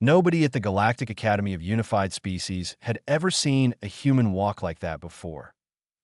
Nobody at the Galactic Academy of Unified Species had ever seen a human walk like that before.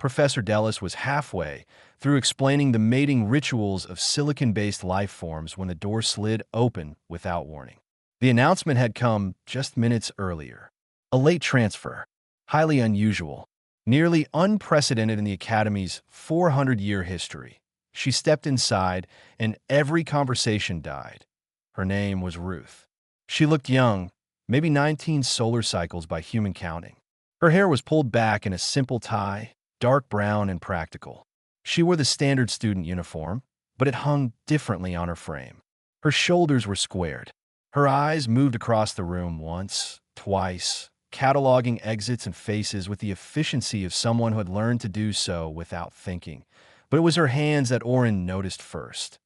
Professor Dellis was halfway through explaining the mating rituals of silicon-based life forms when the door slid open without warning. The announcement had come just minutes earlier. A late transfer, highly unusual, nearly unprecedented in the Academy's 400-year history. She stepped inside, and every conversation died. Her name was Ruth. She looked young, maybe 19 solar cycles by human counting. Her hair was pulled back in a simple tie, dark brown and practical. She wore the standard student uniform, but it hung differently on her frame. Her shoulders were squared. Her eyes moved across the room once, twice, cataloging exits and faces with the efficiency of someone who had learned to do so without thinking. But it was her hands that Oren noticed first.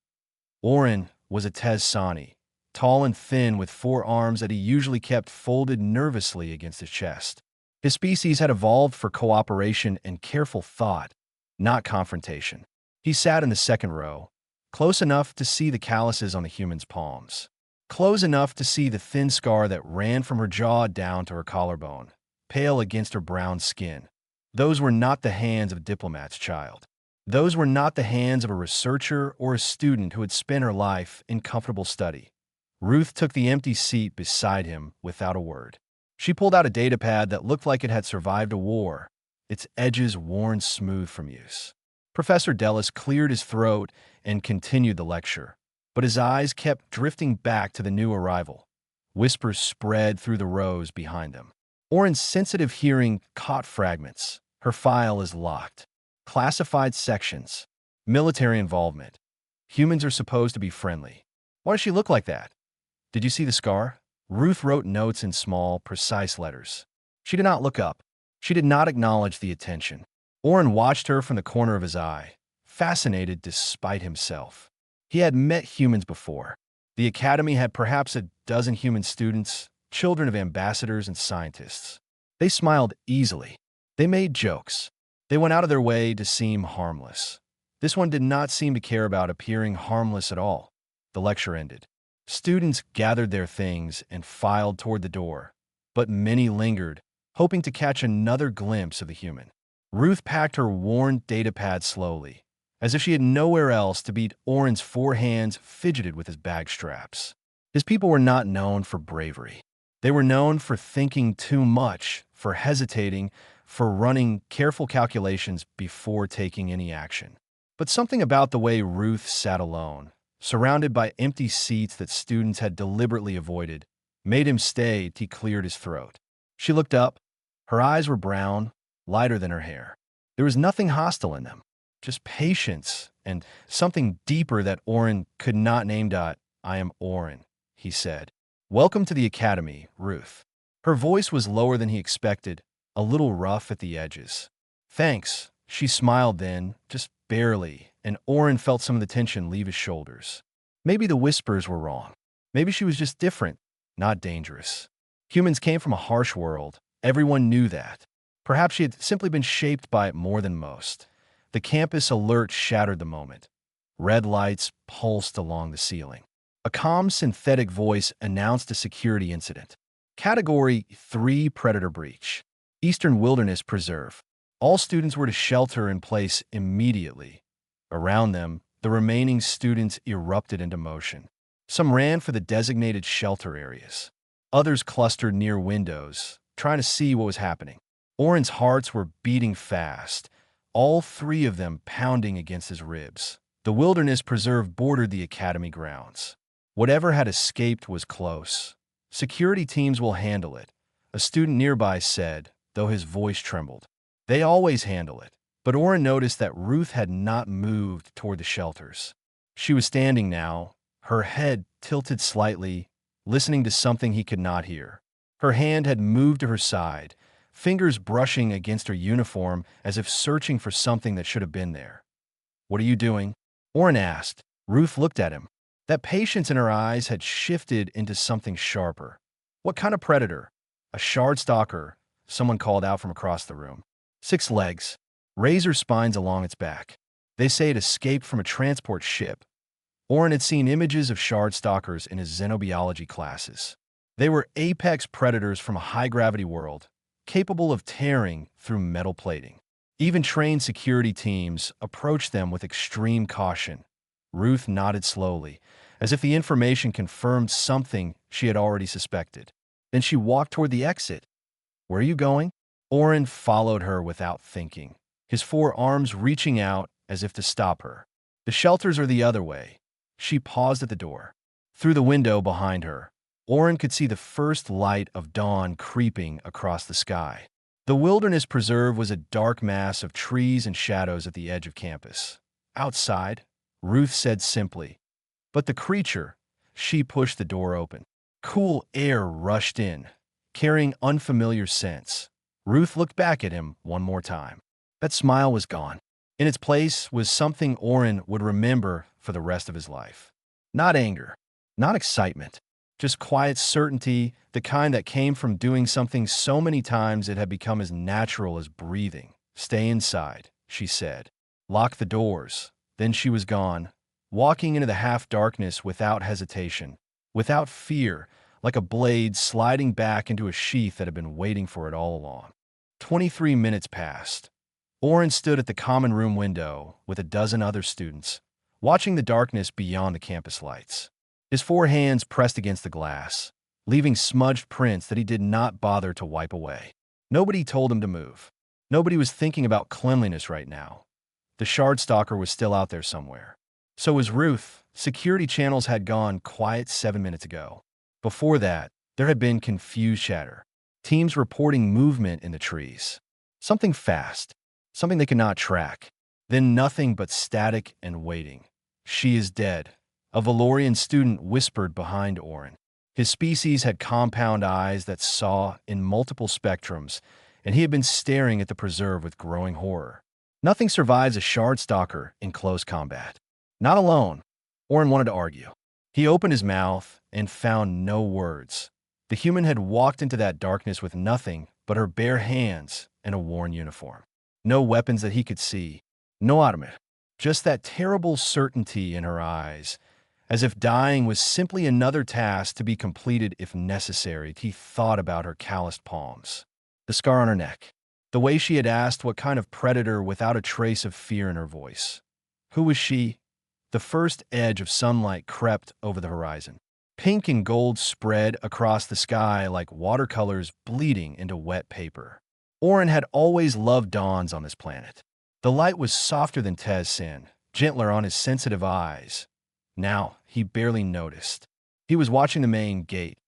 Oren was a Tez Sani, tall and thin with 4 arms that he usually kept folded nervously against his chest. His species had evolved for cooperation and careful thought, not confrontation. He sat in the second row, close enough to see the calluses on the human's palms, close enough to see the thin scar that ran from her jaw down to her collarbone, pale against her brown skin. Those were not the hands of a diplomat's child. Those were not the hands of a researcher or a student who had spent her life in comfortable study. Ruth took the empty seat beside him without a word. She pulled out a datapad that looked like it had survived a war, its edges worn smooth from use. Professor Dellis cleared his throat and continued the lecture, but his eyes kept drifting back to the new arrival. Whispers spread through the rows behind them. Oren's sensitive hearing caught fragments. Her file is locked. Classified sections. Military involvement. Humans are supposed to be friendly. Why does she look like that? Did you see the scar? Ruth wrote notes in small, precise letters. She did not look up. She did not acknowledge the attention. Oren watched her from the corner of his eye, fascinated despite himself. He had met humans before. The Academy had perhaps a dozen human students, children of ambassadors and scientists. They smiled easily. They made jokes. They went out of their way to seem harmless. This one did not seem to care about appearing harmless at all. The lecture ended. Students gathered their things and filed toward the door, but many lingered, hoping to catch another glimpse of the human. Ruth packed her worn datapad slowly, as if she had nowhere else to beat. Oren's 4 hands fidgeted with his bag straps. His people were not known for bravery. They were known for thinking too much, for hesitating, for running careful calculations before taking any action. But something about the way Ruth sat alone, surrounded by empty seats that students had deliberately avoided, made him stay till he cleared his throat. She looked up. Her eyes were brown, lighter than her hair. There was nothing hostile in them, just patience and something deeper that Oren could not name. "I am Oren," he said. "Welcome to the Academy, Ruth." Her voice was lower than he expected, a little rough at the edges. "Thanks," she smiled then, just barely, and Oren felt some of the tension leave his shoulders. Maybe the whispers were wrong. Maybe she was just different, not dangerous. Humans came from a harsh world. Everyone knew that. Perhaps she had simply been shaped by it more than most. The campus alert shattered the moment. Red lights pulsed along the ceiling. A calm synthetic voice announced a security incident. Category 3 Predator Breach. Eastern Wilderness Preserve. All students were to shelter in place immediately. Around them, the remaining students erupted into motion. Some ran for the designated shelter areas. Others clustered near windows, trying to see what was happening. Oren's hearts were beating fast, all 3 of them pounding against his ribs. The Wilderness Preserve bordered the Academy grounds. Whatever had escaped was close. "Security teams will handle it," a student nearby said, though his voice trembled. "They always handle it." But Oren noticed that Ruth had not moved toward the shelters. She was standing now, her head tilted slightly, listening to something he could not hear. Her hand had moved to her side, fingers brushing against her uniform as if searching for something that should have been there. "What are you doing?" Oren asked. Ruth looked at him. That patience in her eyes had shifted into something sharper. "What kind of predator?" "A shard stalker," someone called out from across the room. 6 legs, razor spines along its back. They say it escaped from a transport ship. Oren had seen images of shard stalkers in his xenobiology classes. They were apex predators from a high-gravity world, capable of tearing through metal plating. Even trained security teams approached them with extreme caution. Ruth nodded slowly, as if the information confirmed something she had already suspected. Then she walked toward the exit. "Where are you going?" Oren followed her without thinking, his forearms reaching out as if to stop her. "The shelters are the other way." She paused at the door. Through the window behind her, Oren could see the first light of dawn creeping across the sky. The Wilderness Preserve was a dark mass of trees and shadows at the edge of campus. "Outside," Ruth said simply. But the creature, she pushed the door open. Cool air rushed in, carrying unfamiliar scents. Ruth looked back at him one more time. That smile was gone. In its place was something Oren would remember for the rest of his life. Not anger, not excitement, just quiet certainty, the kind that came from doing something so many times it had become as natural as breathing. "Stay inside," she said. "Lock the doors." Then she was gone, walking into the half-darkness without hesitation, without fear, like a blade sliding back into a sheath that had been waiting for it all along. 23 minutes passed. Oren stood at the common room window with a dozen other students, watching the darkness beyond the campus lights. His four hands pressed against the glass, leaving smudged prints that he did not bother to wipe away. Nobody told him to move. Nobody was thinking about cleanliness right now. The Shard Stalker was still out there somewhere. So was Ruth. Security channels had gone quiet 7 minutes ago. Before that, there had been confused chatter. Teams reporting movement in the trees. Something fast. Something they could not track. Then nothing but static and waiting. "She is dead," a Valorian student whispered behind Oren. His species had compound eyes that saw in multiple spectrums, and he had been staring at the preserve with growing horror. Nothing survives a Shard Stalker in close combat. Not alone, Oren wanted to argue. He opened his mouth and found no words. The human had walked into that darkness with nothing but her bare hands and a worn uniform. No weapons that he could see. No automat. Just that terrible certainty in her eyes, as if dying was simply another task to be completed if necessary. He thought about her calloused palms, the scar on her neck, the way she had asked what kind of predator without a trace of fear in her voice. Who was she? The first edge of sunlight crept over the horizon. Pink and gold spread across the sky like watercolors bleeding into wet paper. Oren had always loved dawns on this planet. The light was softer than Tez's sin, gentler on his sensitive eyes. Now, he barely noticed. He was watching the main gate.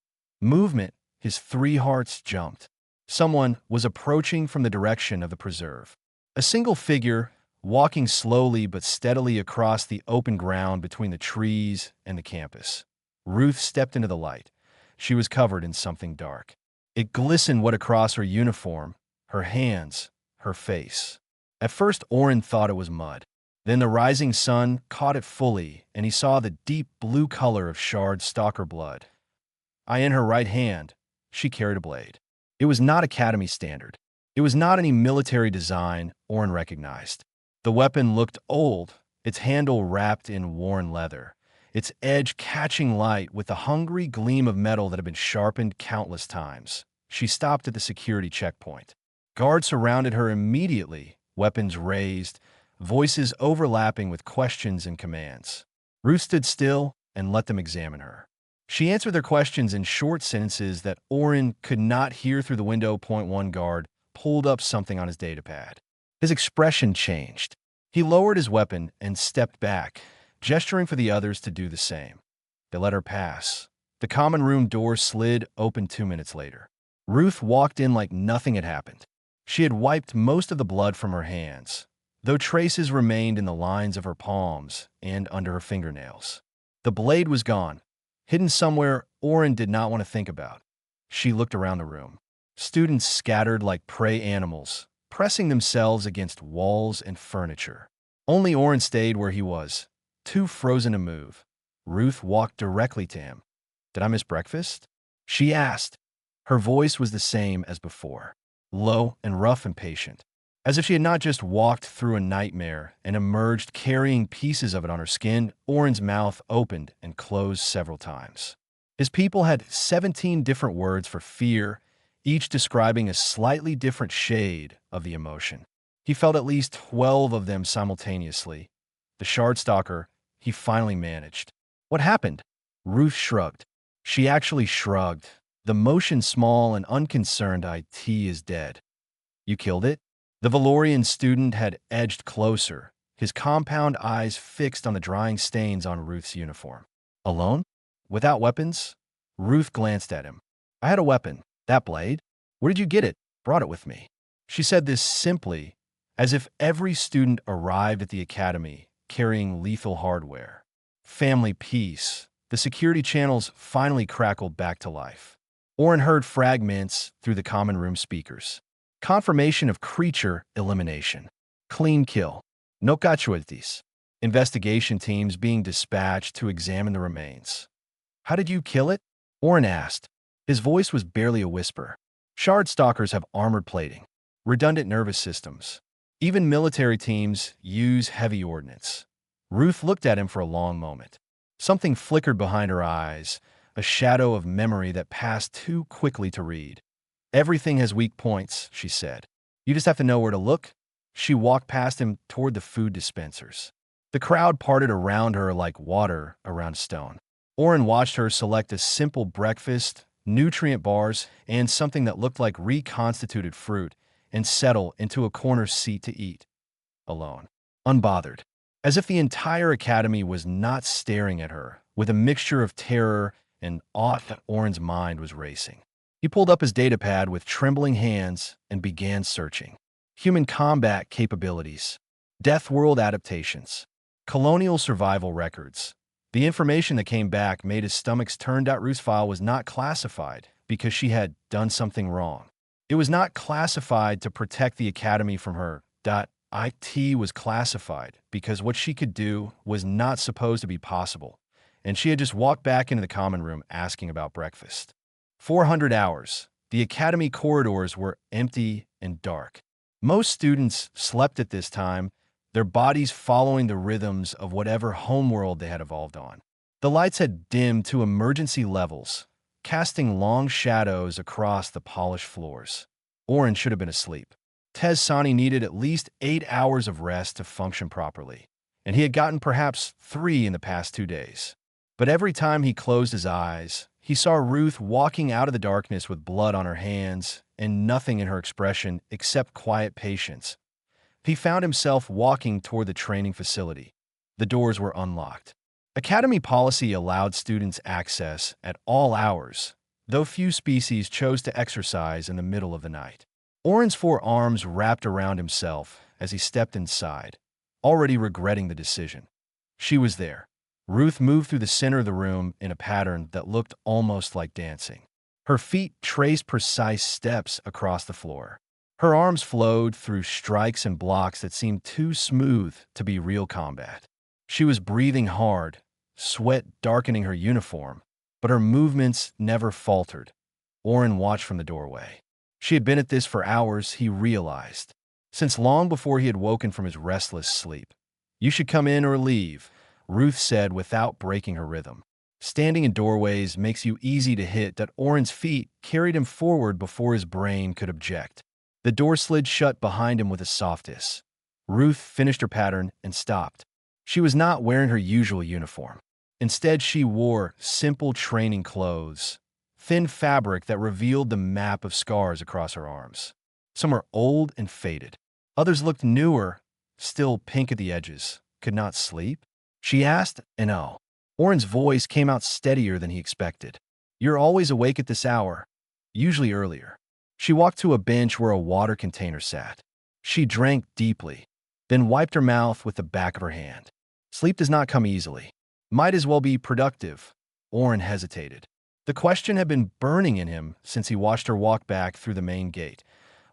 Movement, his 3 hearts jumped. Someone was approaching from the direction of the preserve. A single figure, walking slowly but steadily across the open ground between the trees and the campus. Ruth stepped into the light. She was covered in something dark. It glistened wet across her uniform, her hands, her face. At first, Oren thought it was mud. Then the rising sun caught it fully, and he saw the deep blue color of Shard Stalker blood. In her right hand, she carried a blade. It was not Academy standard. It was not any military design Oren recognized. The weapon looked old, its handle wrapped in worn leather, its edge catching light with the hungry gleam of metal that had been sharpened countless times. She stopped at the security checkpoint. Guards surrounded her immediately, weapons raised, voices overlapping with questions and commands. Ruth stood still and let them examine her. She answered their questions in short sentences that Oren could not hear through the window. One guard pulled up something on his datapad. His expression changed. He lowered his weapon and stepped back, gesturing for the others to do the same. They let her pass. The common room door slid open 2 minutes later. Ruth walked in like nothing had happened. She had wiped most of the blood from her hands, though traces remained in the lines of her palms and under her fingernails. The blade was gone, hidden somewhere Oren did not want to think about. She looked around the room. Students scattered like prey animals, pressing themselves against walls and furniture. Only Oren stayed where he was, too frozen to move. Ruth walked directly to him. "Did I miss breakfast?" she asked. Her voice was the same as before, low and rough and patient, as if she had not just walked through a nightmare and emerged carrying pieces of it on her skin. Oren's mouth opened and closed several times. His people had 17 different words for fear, each describing a slightly different shade of the emotion. He felt at least 12 of them simultaneously. The Shard Stalker, he finally managed. What happened? Ruth shrugged. She actually shrugged. The motion small and unconcerned. IT is dead. You killed it? The Valorian student had edged closer, his compound eyes fixed on the drying stains on Ruth's uniform. Alone? Without weapons? Ruth glanced at him. I had a weapon. That blade? Where did you get it? Brought it with me. She said this simply, as if every student arrived at the academy carrying lethal hardware. Family peace. The security channels finally crackled back to life. Oren heard fragments through the common room speakers. Confirmation of creature elimination. Clean kill. No casualties. Investigation teams being dispatched to examine the remains. How did you kill it? Oren asked. His voice was barely a whisper. Shard Stalkers have armored plating, redundant nervous systems. Even military teams use heavy ordnance. Ruth looked at him for a long moment. Something flickered behind her eyes, a shadow of memory that passed too quickly to read. Everything has weak points, she said. You just have to know where to look. She walked past him toward the food dispensers. The crowd parted around her like water around a stone. Oren watched her select a simple breakfast, nutrient bars, and something that looked like reconstituted fruit, and settle into a corner seat to eat. Alone. Unbothered. As if the entire academy was not staring at her, with a mixture of terror and awe. Oren's mind was racing. He pulled up his datapad with trembling hands and began searching. Human combat capabilities. Death world adaptations. Colonial survival records. The information that came back made his stomachs turn. Ruth's file was not classified because she had done something wrong. It was not classified to protect the academy from her. IT was classified because what she could do was not supposed to be possible, and she had just walked back into the common room asking about breakfast. 400 hours. The academy corridors were empty and dark. Most students slept at this time, their bodies following the rhythms of whatever homeworld they had evolved on. The lights had dimmed to emergency levels, casting long shadows across the polished floors. Oren should have been asleep. Tez Sani needed at least 8 hours of rest to function properly, and he had gotten perhaps 3 in the past 2 days. But every time he closed his eyes, he saw Ruth walking out of the darkness with blood on her hands and nothing in her expression except quiet patience. He found himself walking toward the training facility. The doors were unlocked. Academy policy allowed students access at all hours, though few species chose to exercise in the middle of the night. Oren's 4 arms wrapped around himself as he stepped inside, already regretting the decision. She was there. Ruth moved through the center of the room in a pattern that looked almost like dancing. Her feet traced precise steps across the floor. Her arms flowed through strikes and blocks that seemed too smooth to be real combat. She was breathing hard, sweat darkening her uniform, but her movements never faltered. Oren watched from the doorway. She had been at this for hours, he realized, since long before he had woken from his restless sleep. You should come in or leave, Ruth said without breaking her rhythm. Standing in doorways makes you easy to hit. Oren's feet carried him forward before his brain could object. The door slid shut behind him with a softness. Ruth finished her pattern and stopped. She was not wearing her usual uniform. Instead, she wore simple training clothes, thin fabric that revealed the map of scars across her arms. Some were old and faded. Others looked newer, still pink at the edges. Could not sleep? She asked, and oh. Oren's voice came out steadier than he expected. You're always awake at this hour, usually earlier. She walked to a bench where a water container sat. She drank deeply, then wiped her mouth with the back of her hand. Sleep does not come easily. Might as well be productive. Oren hesitated. The question had been burning in him since he watched her walk back through the main gate.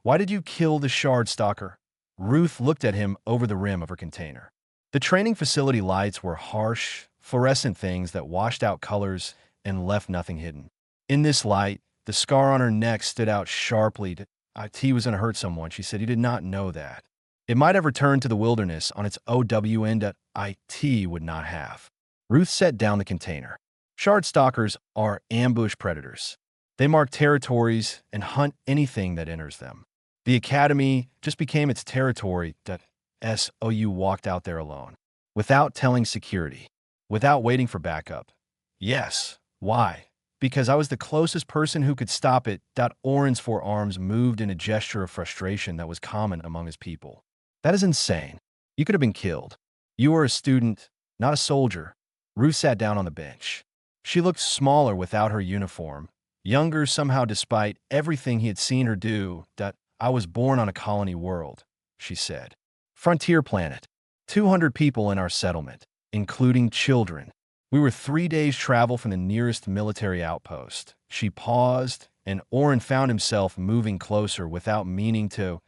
Why did you kill the Shard Stalker? Ruth looked at him over the rim of her container. The training facility lights were harsh, fluorescent things that washed out colors and left nothing hidden. In this light, the scar on her neck stood out sharply. IT was going to hurt someone. She said he did not know that. It might have returned to the wilderness on its OWN that IT would not have. Ruth set down the container. Shard stalkers are ambush predators. They mark territories and hunt anything that enters them. The Academy just became its territory. SOU walked out there alone, without telling security, without waiting for backup. Yes. Why? Because I was the closest person who could stop it. Orin's forearms moved in a gesture of frustration that was common among his people. That is insane. You could have been killed. You were a student, not a soldier. Ruth sat down on the bench. She looked smaller without her uniform, younger somehow despite everything he had seen her do. I was born on a colony world, she said. Frontier planet. 200 people in our settlement, including children. We were 3 days' travel from the nearest military outpost. She paused, and Orin found himself moving closer without meaning to.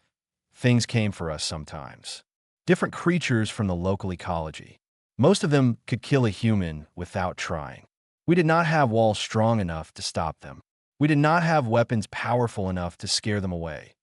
Things came for us sometimes. Different creatures from the local ecology. Most of them could kill a human without trying. We did not have walls strong enough to stop them. We did not have weapons powerful enough to scare them away.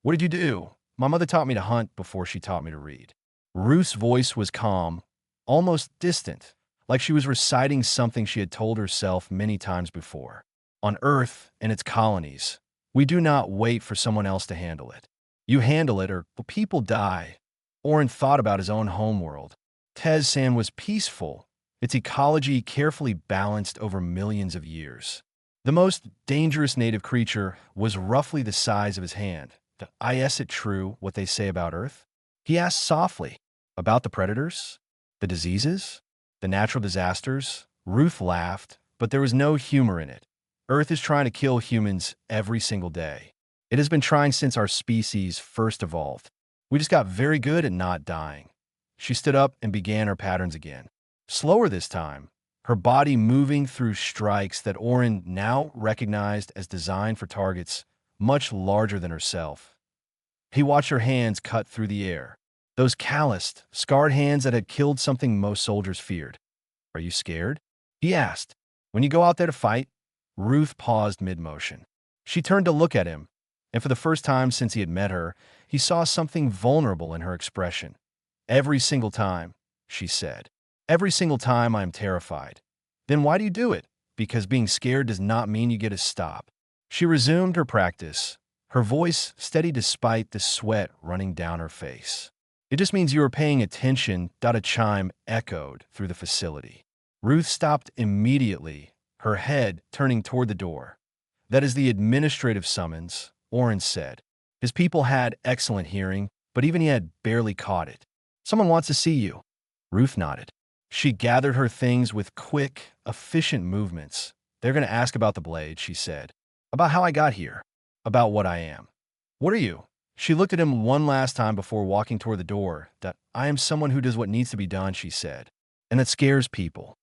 What did you do? My mother taught me to hunt before she taught me to read. Ruth's voice was calm, almost distant, like she was reciting something she had told herself many times before. On Earth and its colonies, we do not wait for someone else to handle it. You handle it or people die. Orin thought about his own homeworld. Tez-San was peaceful, its ecology carefully balanced over millions of years. The most dangerous native creature was roughly the size of his hand. Is it true what they say about Earth? He asked softly. About the predators? The diseases? The natural disasters? Ruth laughed, but there was no humor in it. Earth is trying to kill humans every single day. It has been trying since our species first evolved. We just got very good at not dying. She stood up and began her patterns again. Slower this time, her body moving through strikes that Orin now recognized as designed for targets much larger than herself. He watched her hands cut through the air, those calloused, scarred hands that had killed something most soldiers feared. Are you scared? He asked. When you go out there to fight? Ruth paused mid-motion. She turned to look at him, and for the first time since he had met her, he saw something vulnerable in her expression. Every single time, she said. Every single time I am terrified. Then why do you do it? Because being scared does not mean you get to stop. She resumed her practice, her voice steady despite the sweat running down her face. It just means you are paying attention. A chime echoed through the facility. Ruth stopped immediately, her head turning toward the door. That is the administrative summons, Orin said. His people had excellent hearing, but even he had barely caught it. Someone wants to see you. Ruth nodded. She gathered her things with quick, efficient movements. They're going to ask about the blade, she said. About how I got here. About what I am. What are you? She looked at him one last time before walking toward the door. I am someone who does what needs to be done, she said. And that scares people.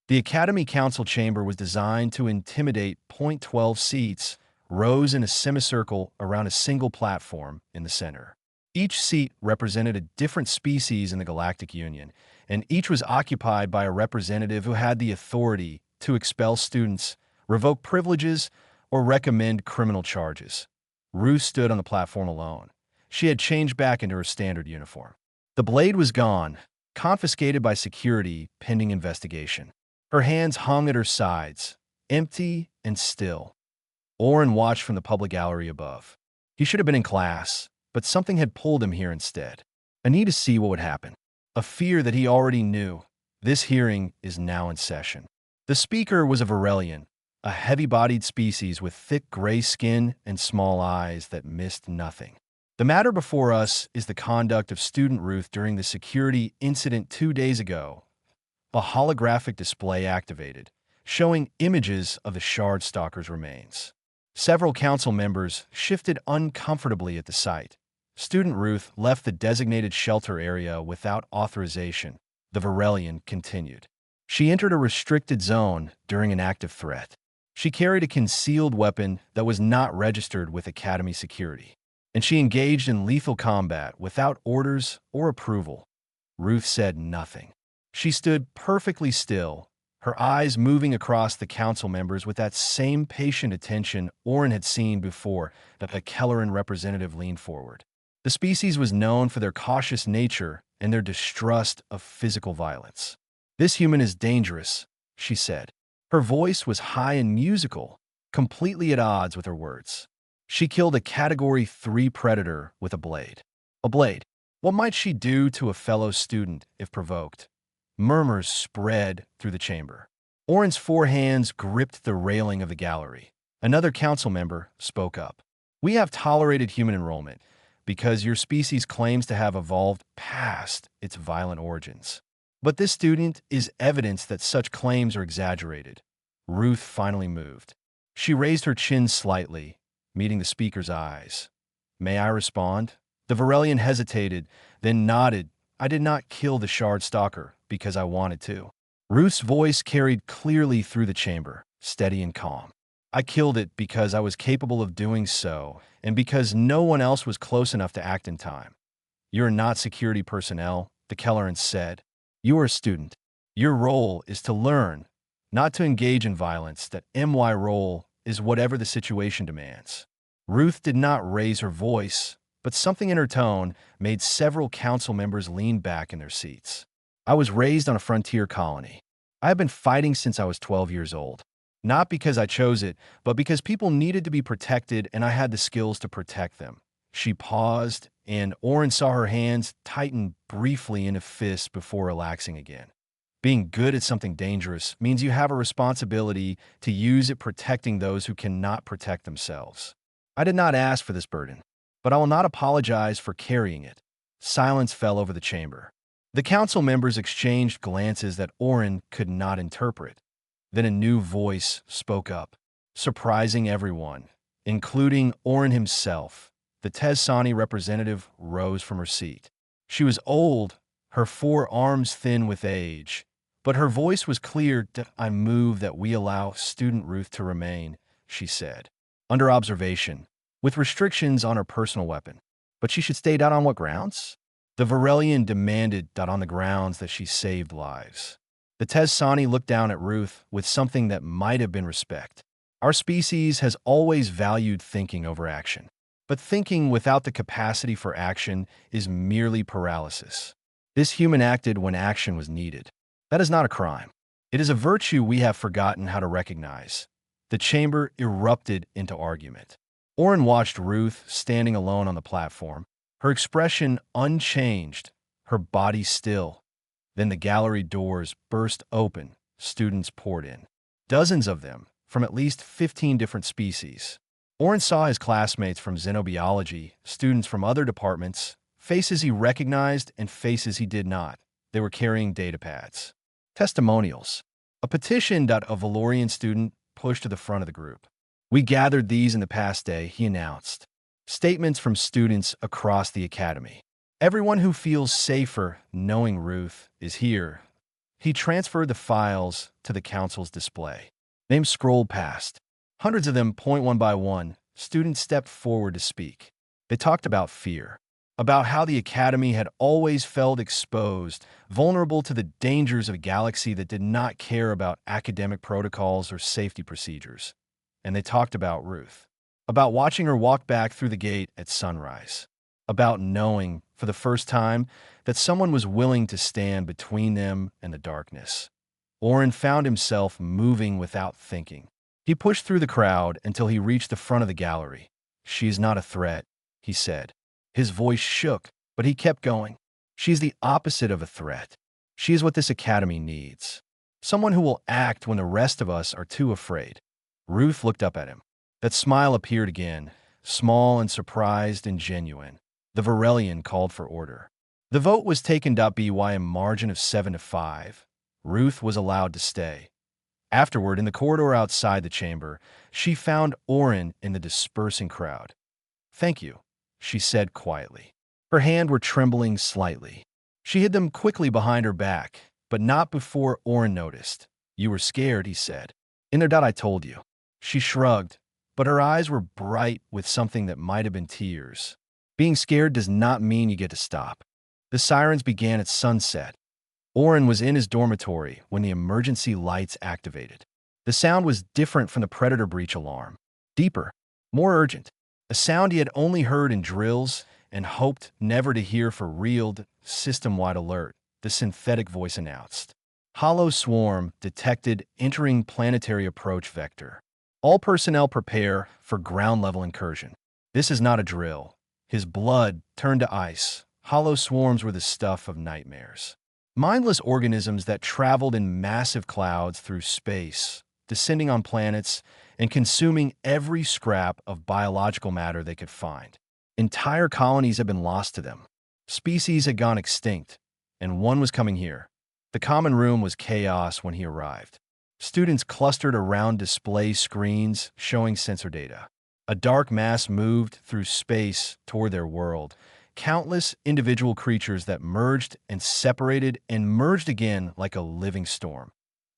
The Academy Council chamber was designed to intimidate. 12 seats rose in a semicircle around a single platform in the center. Each seat represented a different species in the Galactic Union, and each was occupied by a representative who had the authority to expel students, revoke privileges, or recommend criminal charges. Ruth stood on the platform alone. She had changed back into her standard uniform. The blade was gone, confiscated by security pending investigation. Her hands hung at her sides, empty and still. Orin watched from the public gallery above. He should have been in class, but something had pulled him here instead. A need to see what would happen. A fear that he already knew. This hearing is now in session. The speaker was a Varelian, a heavy-bodied species with thick gray skin and small eyes that missed nothing. The matter before us is the conduct of student Ruth during the security incident 2 days ago. A holographic display activated, showing images of the Shard Stalker's remains. Several council members shifted uncomfortably at the sight. Student Ruth left the designated shelter area without authorization. The Varelian continued. She entered a restricted zone during an active threat. She carried a concealed weapon that was not registered with Academy security, and she engaged in lethal combat without orders or approval. Ruth said nothing. She stood perfectly still, her eyes moving across the council members with that same patient attention Orin had seen before. The Kelleran representative leaned forward. The species was known for their cautious nature and their distrust of physical violence. This human is dangerous, she said. Her voice was high and musical, completely at odds with her words. She killed a Category 3 predator with a blade. A blade. What might she do to a fellow student if provoked? Murmurs spread through the chamber. Oren's four hands gripped the railing of the gallery. Another council member spoke up. We have tolerated human enrollment because your species claims to have evolved past its violent origins. But this student is evidence that such claims are exaggerated. Ruth finally moved. She raised her chin slightly, meeting the speaker's eyes. May I respond? The Varelian hesitated, then nodded. I did not kill the Shard Stalker because I wanted to. Ruth's voice carried clearly through the chamber, steady and calm. I killed it because I was capable of doing so, and because no one else was close enough to act in time. You're not security personnel, the Kelleran said. You are a student. Your role is to learn, not to engage in violence. That MY role is whatever the situation demands. Ruth did not raise her voice, but something in her tone made several council members lean back in their seats. I was raised on a frontier colony. I have been fighting since I was 12 years old. Not because I chose it, but because people needed to be protected and I had the skills to protect them. She paused, and Oren saw her hands tighten briefly in a fist before relaxing again. Being good at something dangerous means you have a responsibility to use it protecting those who cannot protect themselves. I did not ask for this burden, but I will not apologize for carrying it. Silence fell over the chamber. The council members exchanged glances that Oren could not interpret. Then a new voice spoke up, surprising everyone, including Oren himself. The Tezsani representative rose from her seat. She was old, her four arms thin with age, but her voice was clear. I move that we allow student Ruth to remain, she said, under observation, with restrictions on her personal weapon. But she should stay down on what grounds? The Varelian demanded that on the grounds that she saved lives. The Tezsani looked down at Ruth with something that might have been respect. Our species has always valued thinking over action. But thinking without the capacity for action is merely paralysis. This human acted when action was needed. That is not a crime. It is a virtue we have forgotten how to recognize. The chamber erupted into argument. Oren watched Ruth standing alone on the platform, her expression unchanged, her body still. Then the gallery doors burst open. Students poured in. Dozens of them, from at least 15 different species. Oren saw his classmates from xenobiology, students from other departments, faces he recognized and faces he did not. They were carrying datapads. Testimonials. A petition that a Valorian student pushed to the front of the group. We gathered these in the past day, he announced. Statements from students across the academy. Everyone who feels safer knowing Ruth is here. He transferred the files to the council's display. Names scrolled past. Hundreds of them, point one by one, students stepped forward to speak. They talked about fear, about how the academy had always felt exposed, vulnerable to the dangers of a galaxy that did not care about academic protocols or safety procedures. And they talked about Ruth, about watching her walk back through the gate at sunrise, about knowing, for the first time, that someone was willing to stand between them and the darkness. Oren found himself moving without thinking. He pushed through the crowd until he reached the front of the gallery. She is not a threat, he said. His voice shook, but he kept going. She is the opposite of a threat. She is what this academy needs. Someone who will act when the rest of us are too afraid. Ruth looked up at him. That smile appeared again, small and surprised and genuine. The Varelian called for order. The vote was taken by a margin of 7-5. Ruth was allowed to stay. Afterward, in the corridor outside the chamber, she found Oren in the dispersing crowd. Thank you, she said quietly. Her hands were trembling slightly. She hid them quickly behind her back, but not before Oren noticed. You were scared, he said. In their doubt, I told you. She shrugged, but her eyes were bright with something that might have been tears. Being scared does not mean you get to stop. The sirens began at sunset. Oren was in his dormitory when the emergency lights activated. The sound was different from the predator breach alarm. Deeper, more urgent. A sound he had only heard in drills and hoped never to hear for real. System-wide alert, the synthetic voice announced. Hollow swarm detected entering planetary approach vector. All personnel prepare for ground-level incursion. This is not a drill. His blood turned to ice. Hollow swarms were the stuff of nightmares. Mindless organisms that traveled in massive clouds through space, descending on planets and consuming every scrap of biological matter they could find. Entire colonies had been lost to them. Species had gone extinct, and one was coming here. The common room was chaos when he arrived. Students clustered around display screens showing sensor data. A dark mass moved through space toward their world. Countless individual creatures that merged and separated and merged again like a living storm.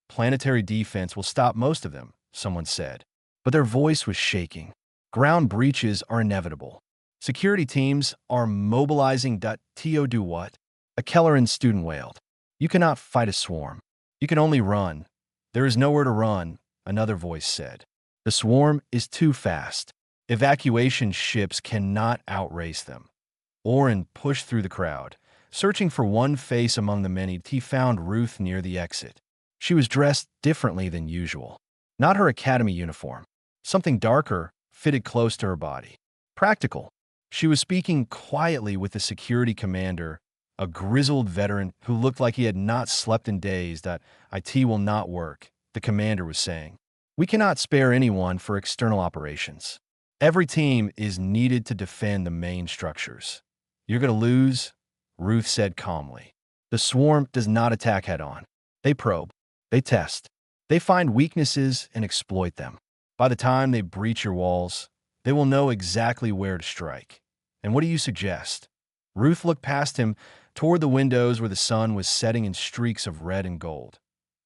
Planetary defense will stop most of them, someone said. But their voice was shaking. Ground breaches are inevitable. Security teams are mobilizing. To do what? A Kelleran student wailed. You cannot fight a swarm. You can only run. There is nowhere to run, another voice said. The swarm is too fast. Evacuation ships cannot outrace them. Oren pushed through the crowd. Searching for one face among the many, he found Ruth near the exit. She was dressed differently than usual. Not her academy uniform. Something darker fitted close to her body. Practical. She was speaking quietly with the security commander, a grizzled veteran who looked like he had not slept in days. IT will not work, the commander was saying. We cannot spare anyone for external operations. Every team is needed to defend the main structures. You're going to lose, Ruth said calmly. The swarm does not attack head-on. They probe. They test. They find weaknesses and exploit them. By the time they breach your walls, they will know exactly where to strike. And what do you suggest? Ruth looked past him toward the windows where the sun was setting in streaks of red and gold.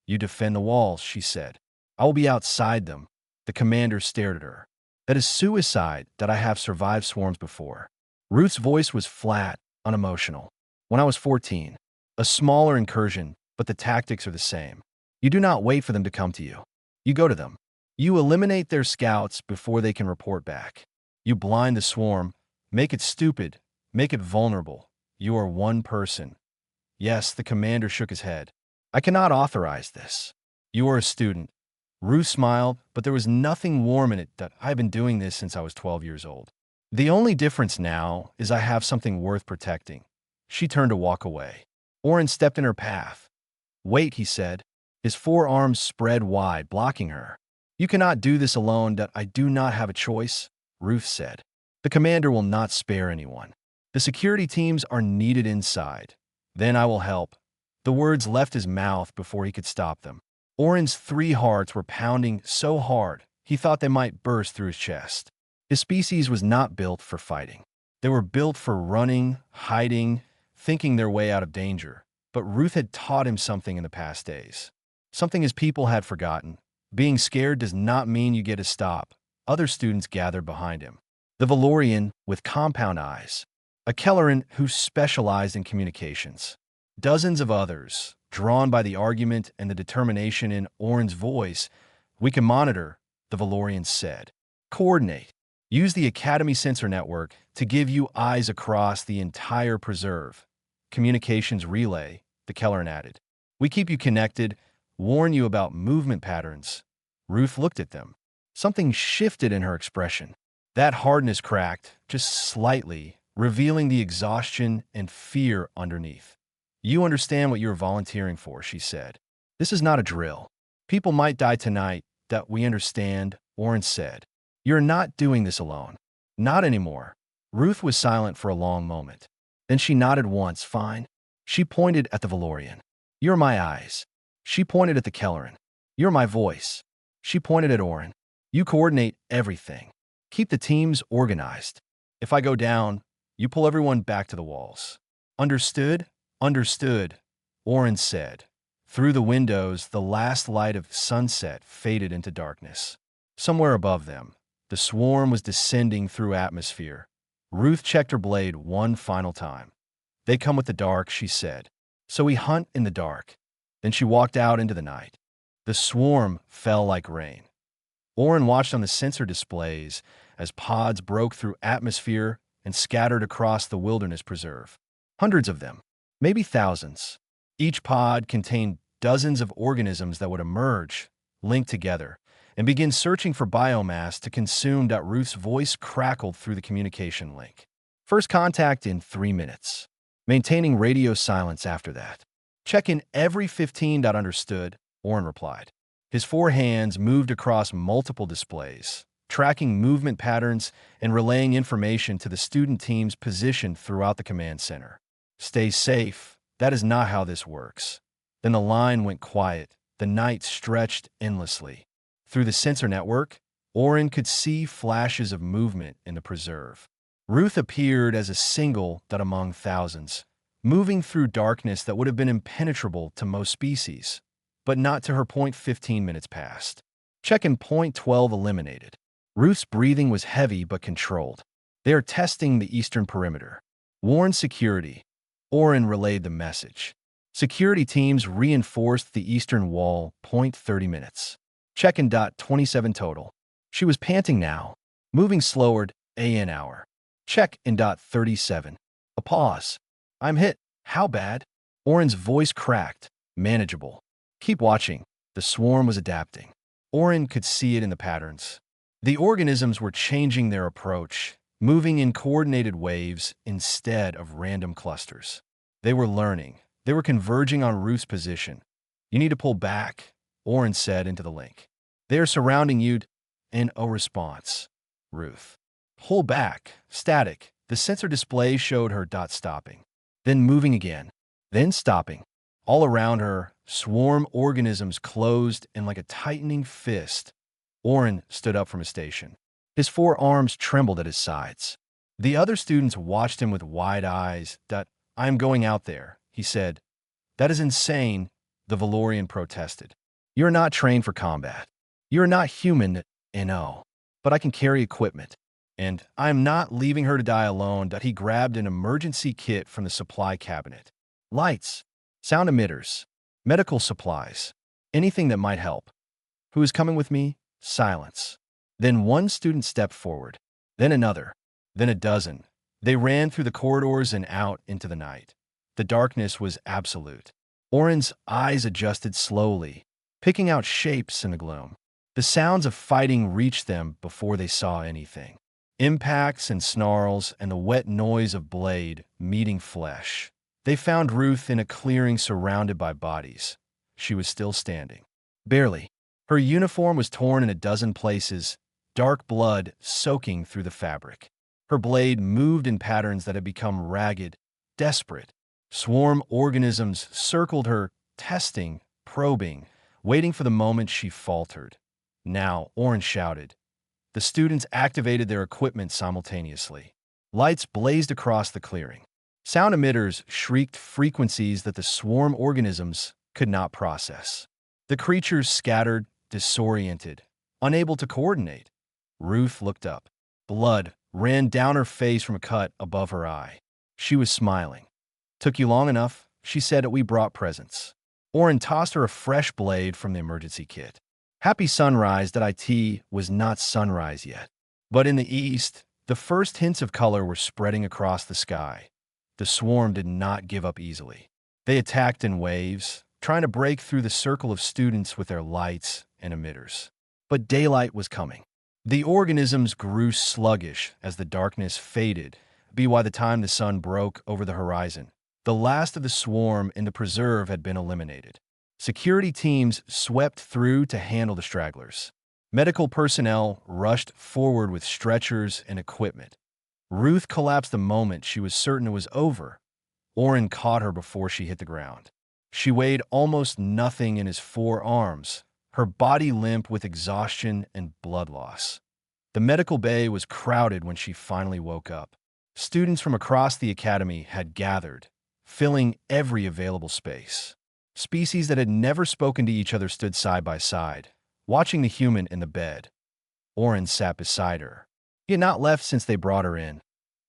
You defend the walls, she said. I will be outside them. The commander stared at her. That is suicide. That I have survived swarms before. Ruth's voice was flat, unemotional. When I was 14, a smaller incursion, but the tactics are the same. You do not wait for them to come to you. You go to them. You eliminate their scouts before they can report back. You blind the swarm, make it stupid, make it vulnerable. You are one person. Yes, the commander shook his head. I cannot authorize this. You are a student. Ruth smiled, but there was nothing warm in it. That I've been doing this since I was 12 years old. The only difference now is I have something worth protecting. She turned to walk away. Oren stepped in her path. Wait, he said. His forearms spread wide, blocking her. You cannot do this alone. That I do not have a choice, Ruth said. The commander will not spare anyone. The security teams are needed inside. Then I will help. The words left his mouth before he could stop them. Oren's 3 hearts were pounding so hard, he thought they might burst through his chest. His species was not built for fighting. They were built for running, hiding, thinking their way out of danger. But Ruth had taught him something in the past days. Something his people had forgotten. Being scared does not mean you get to stop. Other students gathered behind him. The Valorian with compound eyes. A Kelleran who specialized in communications. Dozens of others, drawn by the argument and the determination in Oren's voice. We can monitor, the Valorian said. Coordinate. Use the Academy Sensor Network to give you eyes across the entire preserve. Communications relay, the Kelleran added. We keep you connected, warn you about movement patterns. Ruth looked at them. Something shifted in her expression. That hardness cracked, just slightly, revealing the exhaustion and fear underneath. You understand what you're volunteering for, she said. This is not a drill. People might die tonight. That we understand, Oren said. You're not doing this alone. Not anymore. Ruth was silent for a long moment. Then she nodded once. Fine. She pointed at the Valorian. You're my eyes. She pointed at the Kelleran. You're my voice. She pointed at Oren. You coordinate everything. Keep the teams organized. If I go down, you pull everyone back to the walls. Understood? Understood, Oren said. Through the windows, the last light of sunset faded into darkness. Somewhere above them, the swarm was descending through atmosphere. Ruth checked her blade one final time. They come with the dark, she said. So we hunt in the dark. Then she walked out into the night. The swarm fell like rain. Oren watched on the sensor displays as pods broke through atmosphere and scattered across the wilderness preserve. Hundreds of them, maybe thousands. Each pod contained dozens of organisms that would emerge, link together, and begin searching for biomass to consume. Ruth's voice crackled through the communication link. First contact in 3 minutes. Maintaining radio silence after that. Check in every 15. Understood, Oren replied. His 4 hands moved across multiple displays, tracking movement patterns and relaying information to the student teams positioned throughout the command center. Stay safe. That is not how this works. Then the line went quiet. The night stretched endlessly. Through the sensor network, Oren could see flashes of movement in the preserve. Ruth appeared as a single among thousands, moving through darkness that would have been impenetrable to most species, but not to her. 15 minutes passed. Check-in. 12 eliminated. Ruth's breathing was heavy but controlled. They are testing the eastern perimeter. Warn security. Oren relayed the message. Security teams reinforced the eastern wall. 30 minutes. Check-in. 27 total. She was panting now, moving slower. An hour. Check-in. 37. A pause. I'm hit. How bad? Oren's voice cracked. Manageable. Keep watching. The swarm was adapting. Oren could see it in the patterns. The organisms were changing their approach, moving in coordinated waves instead of random clusters. They were learning. They were converging on Ruth's position. You need to pull back, Oren said into the link. They are surrounding you. In a response. Ruth. Pull back. Static. The sensor display showed her. Stopping. Then moving again. Then stopping. All around her, swarm organisms closed in like a tightening fist. Oren stood up from his station. His 4 arms trembled at his sides. The other students watched him with wide eyes. I'm going out there, he said. That is insane, the Valorian protested. You're not trained for combat. You're not human, no. But I can carry equipment. And I'm not leaving her to die alone. He grabbed an emergency kit from the supply cabinet. Lights, sound emitters, medical supplies, anything that might help. Who is coming with me? Silence. Then one student stepped forward, then another, then a dozen. They ran through the corridors and out into the night. The darkness was absolute. Oren's eyes adjusted slowly, picking out shapes in the gloom. The sounds of fighting reached them before they saw anything. Impacts and snarls and the wet noise of blade meeting flesh. They found Ruth in a clearing surrounded by bodies. She was still standing. Barely. Her uniform was torn in a dozen places, dark blood soaking through the fabric. Her blade moved in patterns that had become ragged, desperate. Swarm organisms circled her, testing, probing, waiting for the moment she faltered. Now, Oren shouted. The students activated their equipment simultaneously. Lights blazed across the clearing. Sound emitters shrieked frequencies that the swarm organisms could not process. The creatures scattered, disoriented, unable to coordinate. Ruth looked up. Blood ran down her face from a cut above her eye. She was smiling. Took you long enough, she said. We brought presents. Oren tossed her a fresh blade from the emergency kit. Happy sunrise. It was not sunrise yet. But in the east, the first hints of color were spreading across the sky. The swarm did not give up easily. They attacked in waves, trying to break through the circle of students with their lights and emitters. But daylight was coming. The organisms grew sluggish as the darkness faded. By the time the sun broke over the horizon, the last of the swarm in the preserve had been eliminated. Security teams swept through to handle the stragglers. Medical personnel rushed forward with stretchers and equipment. Ruth collapsed the moment she was certain it was over. Oren caught her before she hit the ground. She weighed almost nothing in his 4 arms, her body limp with exhaustion and blood loss. The medical bay was crowded when she finally woke up. Students from across the academy had gathered, filling every available space. Species that had never spoken to each other stood side by side, watching the human in the bed. Oren sat beside her. He had not left since they brought her in.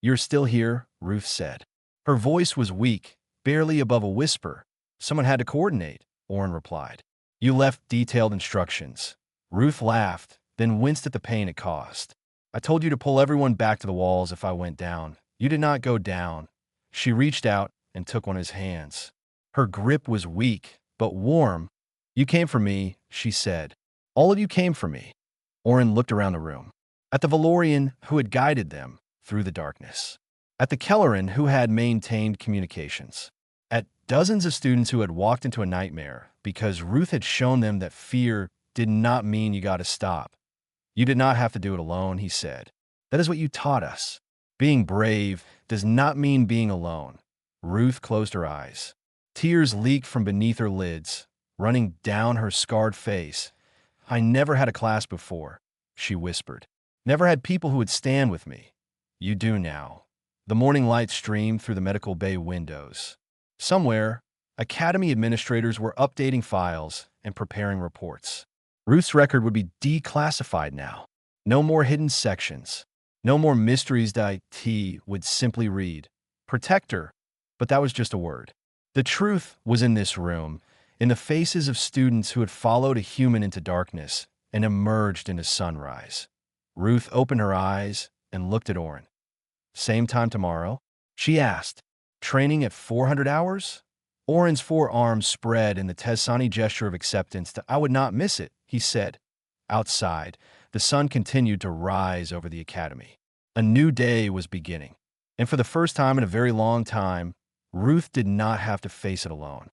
You're still here, Ruth said. Her voice was weak, barely above a whisper. Someone had to coordinate, Oren replied. You left detailed instructions. Ruth laughed, then winced at the pain it caused. I told you to pull everyone back to the walls if I went down. You did not go down. She reached out and took one of his hands. Her grip was weak, but warm. You came for me, she said. All of you came for me. Oren looked around the room. At the Valorian who had guided them through the darkness. At the Kelleran who had maintained communications. At dozens of students who had walked into a nightmare because Ruth had shown them that fear did not mean you got to stop. You did not have to do it alone, he said. That is what you taught us. Being brave does not mean being alone. Ruth closed her eyes. Tears leaked from beneath her lids, running down her scarred face. I never had a class before, she whispered. Never had people who would stand with me. You do now. The morning light streamed through the medical bay windows. Somewhere, academy administrators were updating files and preparing reports. Ruth's record would be declassified now. No more hidden sections. No more mysteries that IT would simply read. Protect her, but that was just a word. The truth was in this room, in the faces of students who had followed a human into darkness and emerged into sunrise. Ruth opened her eyes and looked at Oren. Same time tomorrow? She asked. Training at 400 hours? Oren's forearms spread in the Tesani gesture of acceptance that I would not miss it, he said. Outside, the sun continued to rise over the academy. A new day was beginning. And for the first time in a very long time, Ruth did not have to face it alone.